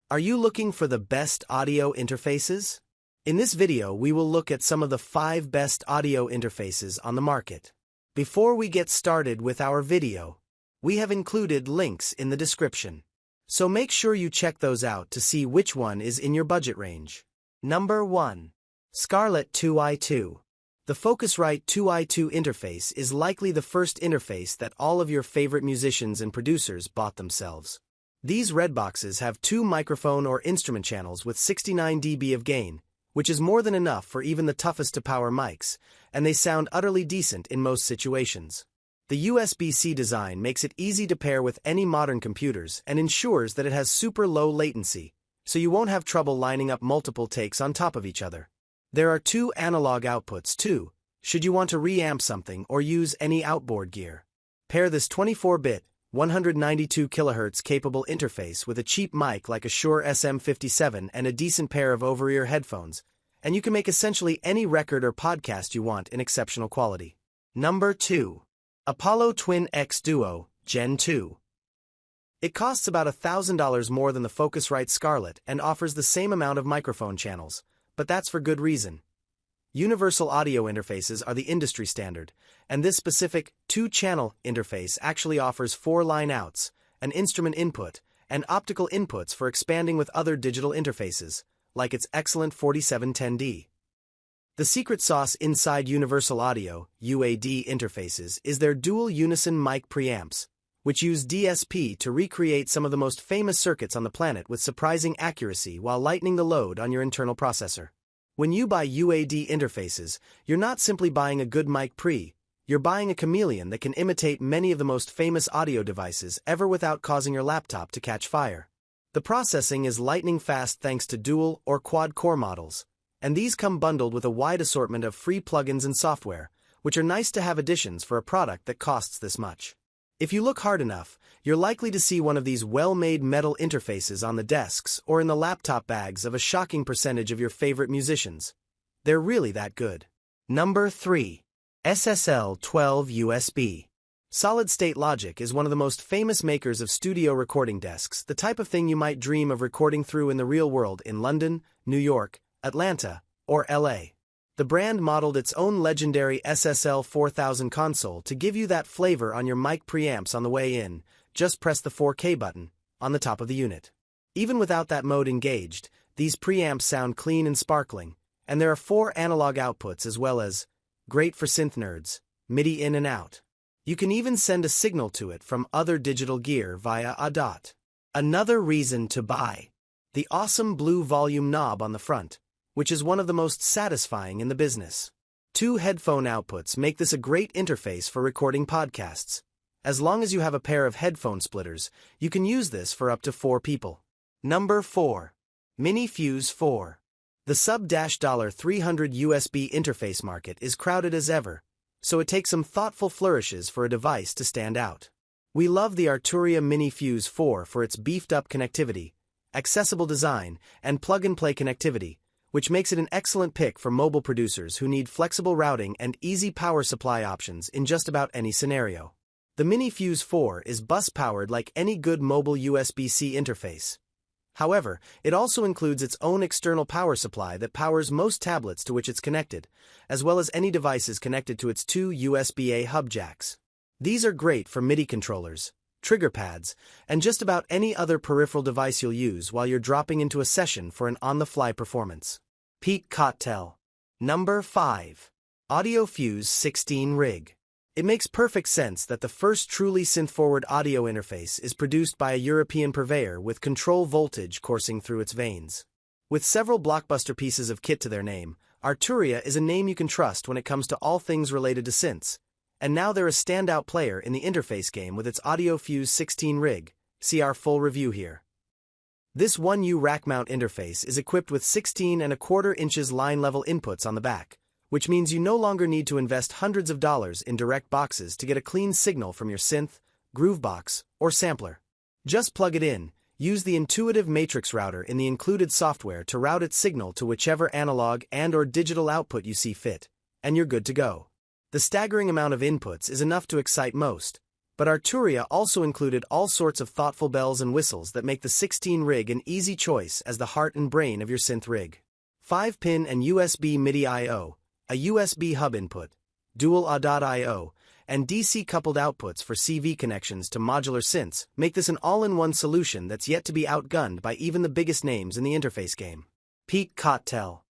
Are you looking for the best audio interfaces? In this video, we will look at some of the 5 best audio interfaces on the market. Before we get started with our video, we have included links in the description. So make sure you check those out to see which one is in your budget range. Number 1. Scarlett 2i2. The Focusrite 2i2 interface is likely the first interface that all of your favorite musicians and producers bought themselves. These red boxes have 2 microphone or instrument channels with 69 dB of gain, which is more than enough for even the toughest to power mics, and they sound utterly decent in most situations. The USB-C design makes it easy to pair with any modern computers and ensures that it has super low latency, so you won't have trouble lining up multiple takes on top of each other. There are 2 analog outputs too, should you want to reamp something or use any outboard gear. Pair this 24-bit, 192 kHz capable interface with a cheap mic like a Shure SM57 and a decent pair of over-ear headphones, and you can make essentially any record or podcast you want in exceptional quality. Number 2. Apollo Twin X Duo, Gen 2. It costs about $1,000 more than the Focusrite Scarlett and offers the same amount of microphone channels, but that's for good reason. Universal audio interfaces are the industry standard, and this specific 2-channel interface actually offers 4 line outs, an instrument input, and optical inputs for expanding with other digital interfaces, like its excellent 4710D. The secret sauce inside Universal Audio (UAD) interfaces is their dual unison mic preamps, which use DSP to recreate some of the most famous circuits on the planet with surprising accuracy while lightening the load on your internal processor. When you buy UAD interfaces, you're not simply buying a good mic pre, you're buying a chameleon that can imitate many of the most famous audio devices ever without causing your laptop to catch fire. The processing is lightning fast thanks to dual or quad-core models, and these come bundled with a wide assortment of free plugins and software, which are nice-to-have additions for a product that costs this much. If you look hard enough, you're likely to see one of these well-made metal interfaces on the desks or in the laptop bags of a shocking percentage of your favorite musicians. They're really that good. Number 3. SSL 12 USB. Solid State Logic is one of the most famous makers of studio recording desks, the type of thing you might dream of recording through in the real world in London, New York, Atlanta, or LA. The brand modeled its own legendary SSL 4000 console to give you that flavor on your mic preamps on the way in. Just press the 4K button on the top of the unit. Even without that mode engaged, these preamps sound clean and sparkling, and there are 4 analog outputs as well as, great for synth nerds, MIDI in and out. You can even send a signal to it from other digital gear via a dot. Another reason to buy. The awesome blue volume knob on the front, which is one of the most satisfying in the business. 2 headphone outputs make this a great interface for recording podcasts. As long as you have a pair of headphone splitters, you can use this for up to 4 people. Number 4. MiniFuse 4. The sub-$300 USB interface market is crowded as ever, so it takes some thoughtful flourishes for a device to stand out. We love the Arturia MiniFuse 4 for its beefed-up connectivity, accessible design, and plug-and-play connectivity, which makes it an excellent pick for mobile producers who need flexible routing and easy power supply options in just about any scenario. The MiniFuse 4 is bus-powered like any good mobile USB-C interface. However, it also includes its own external power supply that powers most tablets to which it's connected, as well as any devices connected to its 2 USB-A hub jacks. These are great for MIDI controllers, trigger pads, and just about any other peripheral device you'll use while you're dropping into a session for an on-the-fly performance. Peak Cocktail. Number 5. Audiofuse 16 Rig. It makes perfect sense that the first truly synth-forward audio interface is produced by a European purveyor with control voltage coursing through its veins. With several blockbuster pieces of kit to their name, Arturia is a name you can trust when it comes to all things related to synths, and now they're a standout player in the interface game with its Audiofuse 16 Rig. See our full review here. This 1U rack mount interface is equipped with 16¼ inches line-level inputs on the back, which means you no longer need to invest hundreds of dollars in direct boxes to get a clean signal from your synth, groovebox, or sampler. Just plug it in, use the intuitive matrix router in the included software to route its signal to whichever analog and/or digital output you see fit, and you're good to go. The staggering amount of inputs is enough to excite most, But Arturia also included all sorts of thoughtful bells and whistles that make the 16 rig an easy choice as the heart and brain of your synth rig. 5-pin and USB MIDI I/O, a USB hub input, dual ADAT I/O, and DC-coupled outputs for CV connections to modular synths make this an all-in-one solution that's yet to be outgunned by even the biggest names in the interface game. Peak Cocktail.